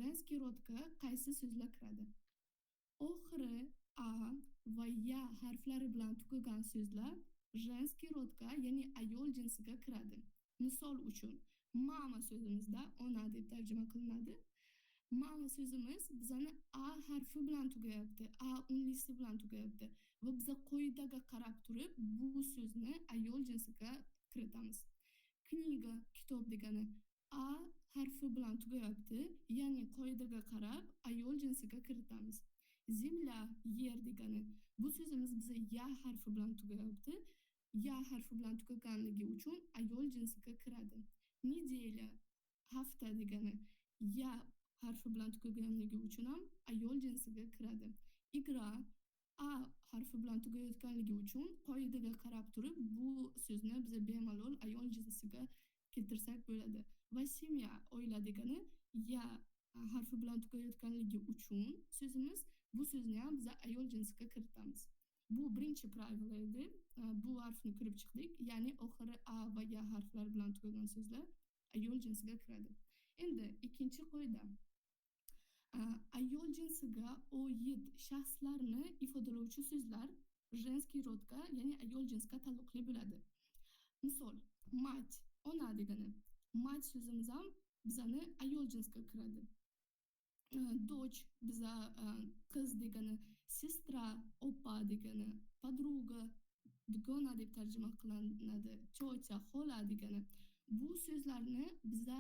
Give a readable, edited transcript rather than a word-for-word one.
Женский rodga qaysi so'zlar kiradi? Oxiri a va ya harflari bilan tugagan so'zlar женский rodga, ya'ni ayol jinsiga kiradi. Misol uchun, mama so'zimizda ona deb tarjima qilinadi. Mama so'zimiz bizani a harfi bilan tugayapti, a unlisi bilan tugayapti va biz qoidaga qarab turib bu so'zni ayol jinsiga kiritamiz. Kniga, kitob degani a harfi bilan tugayapti, ya'ni qoidaga qarab ayol jinsiga kiritamiz. Zemля, yer degani bu so'zimiz biza ya harfi bilan tugayapti, ya harfi bilan tugaganligi uchun ayol jinsiga kiradi. Неделя, hafta degani ya harfi bilan tugaganligi uchun ham ayol jinsiga kiradi. Игра, a harfi bilan tugayotganligi uchun qoidaga qarab turib bu so'zni biz bemalol ayol jinsiga keltirsak bo'ladi. Va семья, oila degani ya harfi bilan tugayotganligi uchun so'zimiz bu so'zni ham biz ayol jinsiga kiritamiz. Bu birinchi pravilo edi. Bu harfni ko'rib chiqdik. Ya'ni oxiri a va ya harflari bilan tugagan so'zlar ayol jinsiga kiradi. Endi ikkinchi qoida. Ayol jinsiga oid shaxslarni ifodalovchi so'zlar женский rodga, ya'ni ayol jinsiga taalluqli bo'ladi. Misol, mать, ona degani. Mать so'zimiz ham bizani ayol jinsiga kiradi. Дочь biza qiz degani, sestra, opa degani, подруга, dugona deb tarjima qilinadi, cho'cha, xola degani. Bu so'zlarni biza